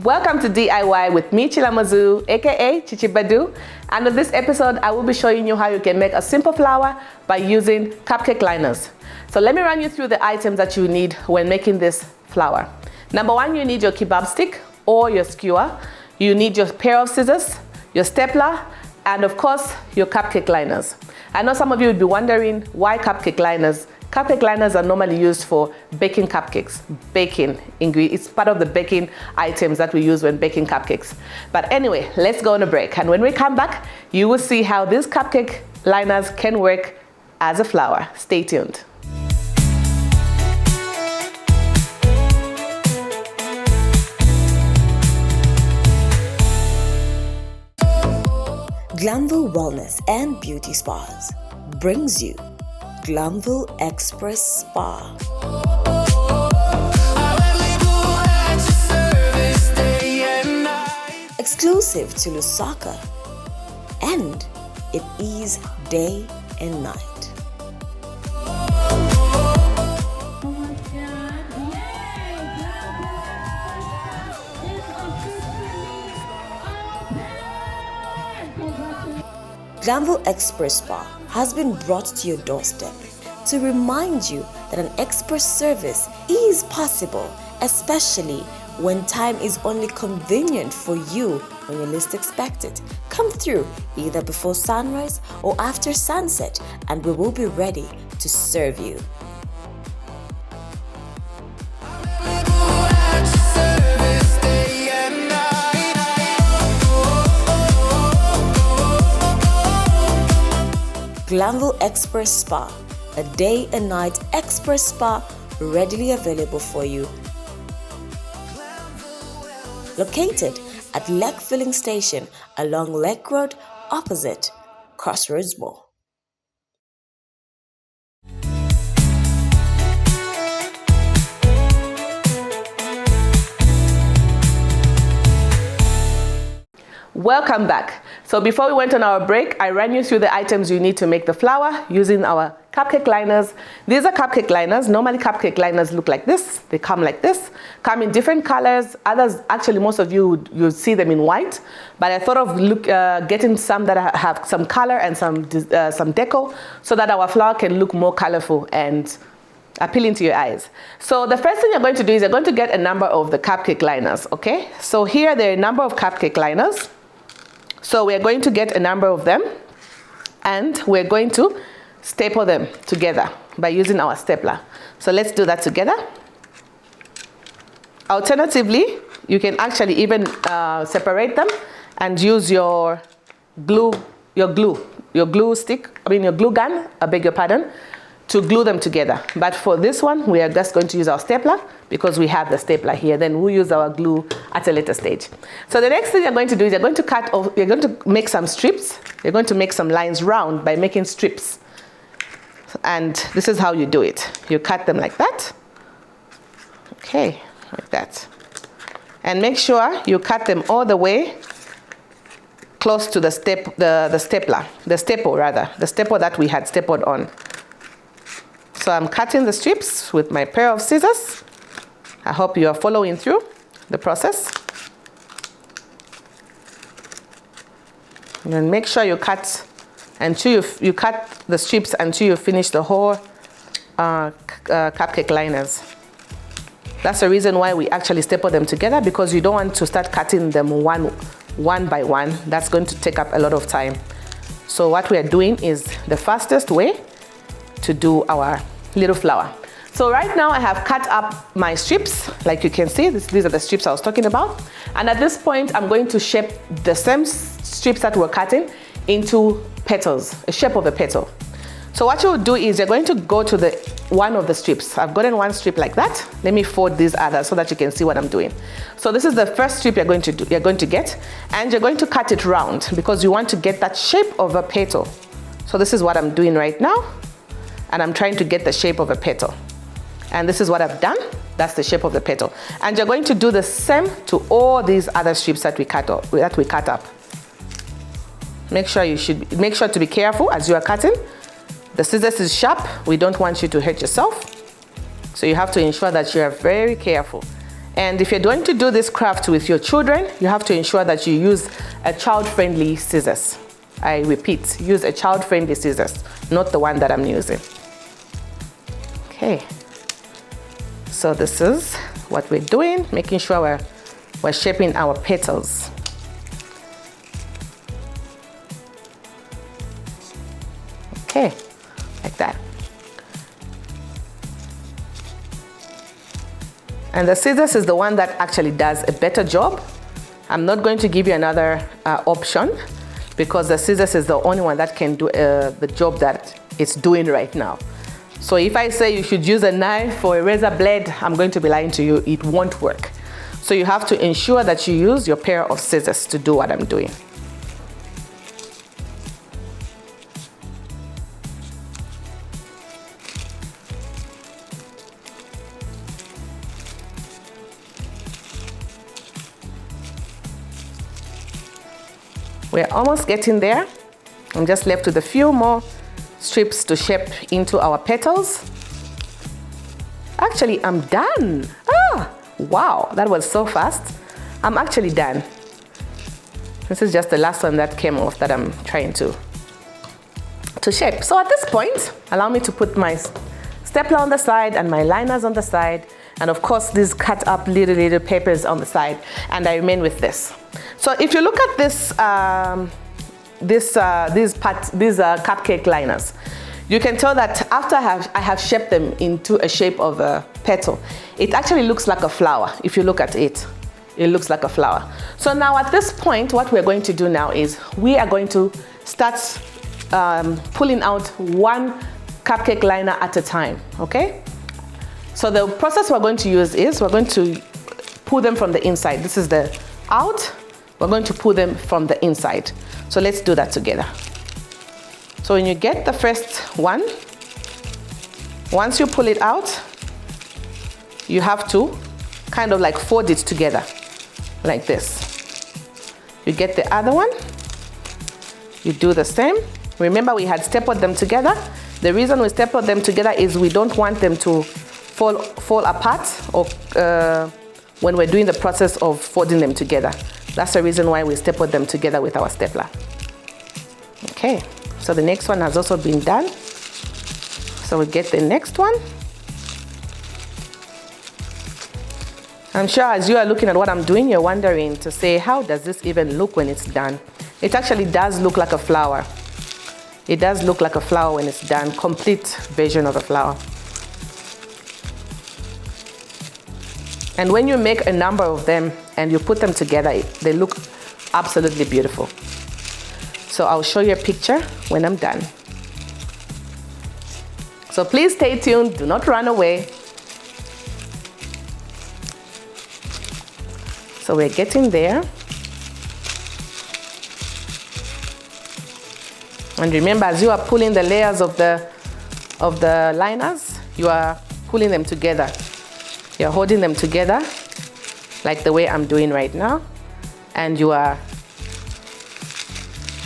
Welcome to D.I.Y with me, Chilamo Zulu, aka Chichibadu. And in this episode, I will be showing you how you can make a simple flower by using cupcake liners. So let me run you through the items that you need when making this flower. Number one, you need your kebab stick or your skewer. You need your pair of scissors, your stapler, and of course, your cupcake liners. I know some of you would be wondering why cupcake liners. Cupcake liners are normally used for baking cupcakes, baking ingredients. It's part of the baking items that we use when baking cupcakes. But anyway, let's go on a break. And when we come back, you will see how these cupcake liners can work as a flower. Stay tuned. Glamville Wellness and Beauty Spas brings you Glamville Express Spa. Exclusive to Lusaka, and it is day and night. Glamville Express Spa has been brought to your doorstep to remind you that an express service is possible, especially when time is only convenient for you when you least expect it. Come through either before sunrise or after sunset, and we will be ready to serve you. Glamville Express Spa, a day and night express spa readily available for you. Located at Lake Filling Station along Lake Road opposite Crossroads Mall. Welcome back. So before we went on our break, I ran you through the items you need to make the flower using our cupcake liners. These are cupcake liners. Normally cupcake liners look like this. They come like this, come in different colors. Others, actually most of you, you'll see them in white, but I thought of getting some that have some color and some deco so that our flower can look more colorful and appealing to your eyes. So the first thing you're going to do is you're going to get a number of the cupcake liners, okay? So here there are a number of cupcake liners. So we're going to get a number of them and we're going to staple them together by using our stapler. So let's do that together. Alternatively, you can actually even separate them and use your glue stick, your glue gun, I beg your pardon, to glue them together. But for this one, we are just going to use our stapler because we have the stapler here. Then we'll use our glue at a later stage. So the next thing you're going to do is you're going to make some strips. You're going to make some lines round by making strips. And this is how you do it. You cut them like that. Okay, like that. And make sure you cut them all the way close to the staple that we had stapled on. So I'm cutting the strips with my pair of scissors. I hope you are following through the process. And make sure you cut until you cut the strips until you finish the whole cupcake liners. That's the reason why we actually staple them together, because you don't want to start cutting them one by one. That's going to take up a lot of time. So what we are doing is the fastest way to do our little flower. So right now I have cut up my strips. Like you can see, these are the strips I was talking about. And at this point, I'm going to shape the same strips that we're cutting into petals, a shape of a petal. So what you'll do is you're going to go to one of the strips. I've gotten one strip like that. Let me fold these others so that you can see what I'm doing. So this is the first strip you're going to get, and you're going to cut it round because you want to get that shape of a petal. So this is what I'm doing right now. And I'm trying to get the shape of a petal. And this is what I've done. That's the shape of the petal. And you're going to do the same to all these other strips that we cut up. Make sure to be careful as you are cutting. The scissors is sharp. We don't want you to hurt yourself. So you have to ensure that you are very careful And if you're going to do this craft with your children, you have to ensure that you use a child-friendly scissors. I repeat, use a child-friendly scissors, not the one that I'm using. Okay, so this is what we're doing, making sure we're shaping our petals. Okay, like that. And the scissors is the one that actually does a better job. I'm not going to give you another option because the scissors is the only one that can do the job that it's doing right now. So if I say you should use a knife or a razor blade, I'm going to be lying to you, it won't work. So you have to ensure that you use your pair of scissors to do what I'm doing. We're almost getting there. I'm just left with a few more strips to shape into our petals. Actually, I'm done. Wow, that was so fast. I'm actually done. This is just the last one that came off that I'm trying to shape. So at this point, allow me to put my stapler on the side and my liners on the side. And of course, these cut up little papers on the side. And I remain with this. So if you look at these cupcake liners, you can tell that after I have shaped them into a shape of a petal, it actually looks like a flower. If you look at it, it looks like a flower. So now at this point, what we're going to do now is we are going to start pulling out one cupcake liner at a time, okay? So the process we're going to use is we're going to pull them from the inside. This is the out. We're going to pull them from the inside. So let's do that together. So when you get the first one, once you pull it out, you have to kind of like fold it together like this. You get the other one, you do the same. Remember, we had stapled them together. The reason we stapled them together is we don't want them to fall apart or when we're doing the process of folding them together. That's the reason why we stapled them together with our stapler. Okay, so the next one has also been done. So we get the next one. I'm sure as you are looking at what I'm doing, you're wondering to say, how does this even look when it's done? It actually does look like a flower. It does look like a flower when it's done, complete version of a flower. And when you make a number of them and you put them together, they look absolutely beautiful. So I'll show you a picture when I'm done. So please stay tuned, do not run away. So we're getting there. And remember, as you are pulling the layers of the liners, you are pulling them together. You're holding them together like the way I'm doing right now. And you are,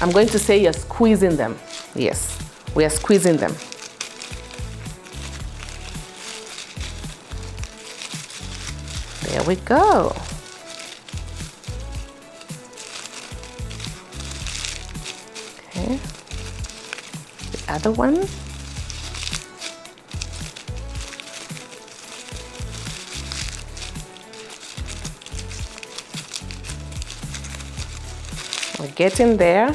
I'm going to say you're squeezing them. Yes, we are squeezing them. There we go. Okay, the other one. We're getting there.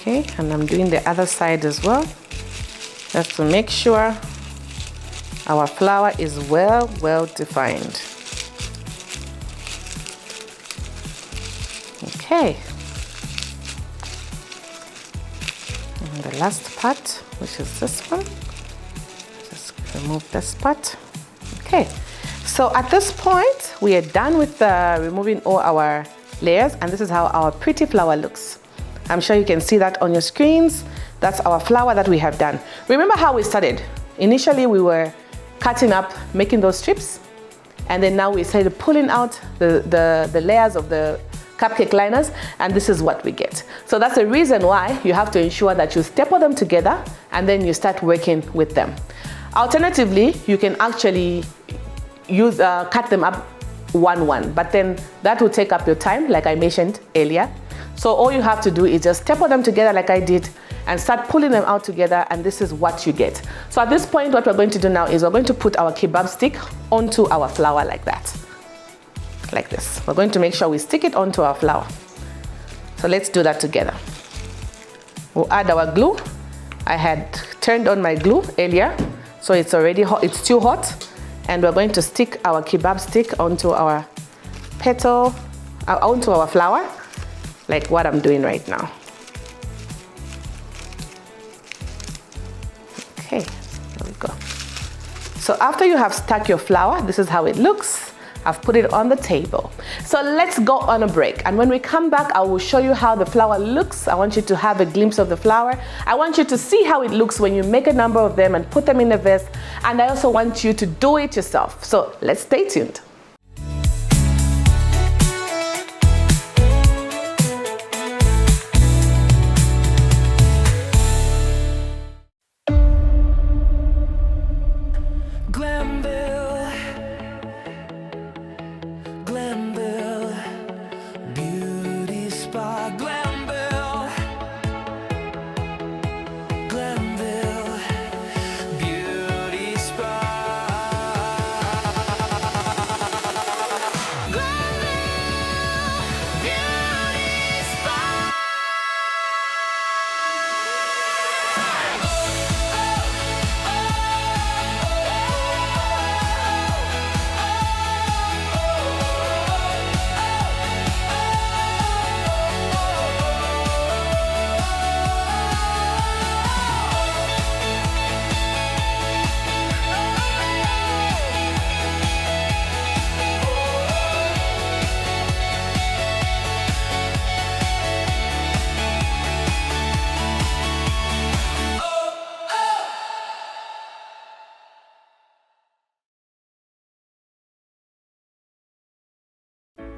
Okay, and I'm doing the other side as well, just to make sure our flower is well defined. Okay, and the last part, which is this one, just remove this part. Okay, so at this point we are done with removing all our layers, and this is how our pretty flower looks. I'm sure you can see that on your screens. That's our flower that we have done. Remember how we started? Initially, we were cutting up, making those strips, and then now we started pulling out the layers of the cupcake liners, and this is what we get. So that's the reason why you have to ensure that you staple them together and then you start working with them. Alternatively, you can actually cut them up one, but then that will take up your time, like I mentioned earlier. So all you have to do is just staple them together like I did and start pulling them out together, and this is what you get. So at this point, what we're going to do now is we're going to put our kebab stick onto our flour like that, like this. We're going to make sure we stick it onto our flour. So let's do that together. We'll add our glue. I had turned on my glue earlier, so it's already hot, it's too hot. And we're going to stick our kebab stick onto our petal, onto our flour, like what I'm doing right now. Okay, there we go. So after you have stuck your flour, this is how it looks. I've put it on the table. So let's go on a break. And when we come back, I will show you how the flour looks. I want you to have a glimpse of the flour. I want you to see how it looks when you make a number of them and put them in a vase. And I also want you to do it yourself. So let's stay tuned.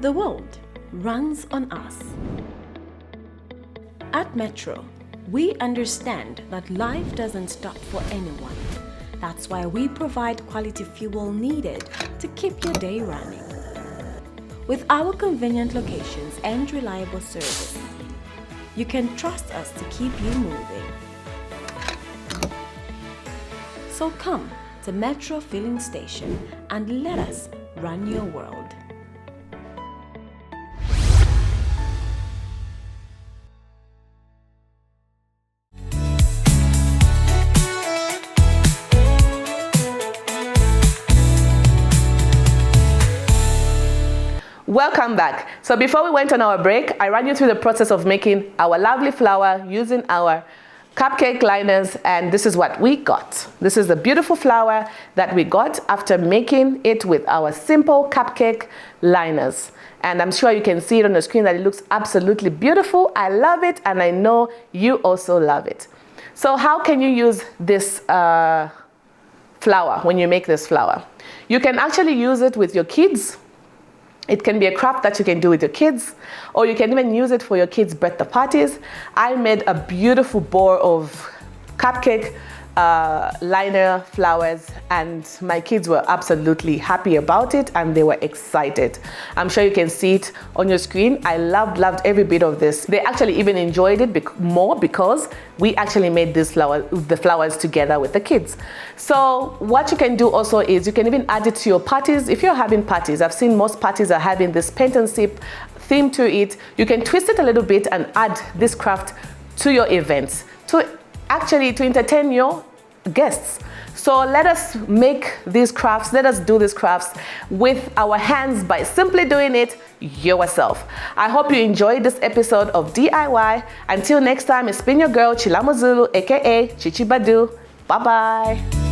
The world runs on us. At Metro, we understand that life doesn't stop for anyone. That's why we provide quality fuel needed to keep your day running. With our convenient locations and reliable service, you can trust us to keep you moving. So come to Metro Filling Station and let us run your world. Welcome back. So before we went on our break, I ran you through the process of making our lovely flour using our cupcake liners, and this is what we got. This is the beautiful flour that we got after making it with our simple cupcake liners. And I'm sure you can see it on the screen that it looks absolutely beautiful. I love it, and I know you also love it. So how can you use this flour when you make this flour? You can actually use it with your kids. It can be a craft that you can do with your kids, or you can even use it for your kids' birthday parties. I made a beautiful bowl of cupcake liner flowers, and my kids were absolutely happy about it, and they were excited. I'm sure you can see it on your screen. I loved every bit of this. They actually even enjoyed it more because we actually made the flowers together with the kids. So what you can do also is you can even add it to your parties. If you're having parties, I've seen most parties are having this paint and sip theme to it. You can twist it a little bit and add this craft to your events to entertain your guests. So let us make these crafts, let us do these crafts with our hands by simply doing it yourself. I hope you enjoyed this episode of DIY. Until next time, it's been your girl Chilamo Zulu, aka Chichi Badu. Bye bye.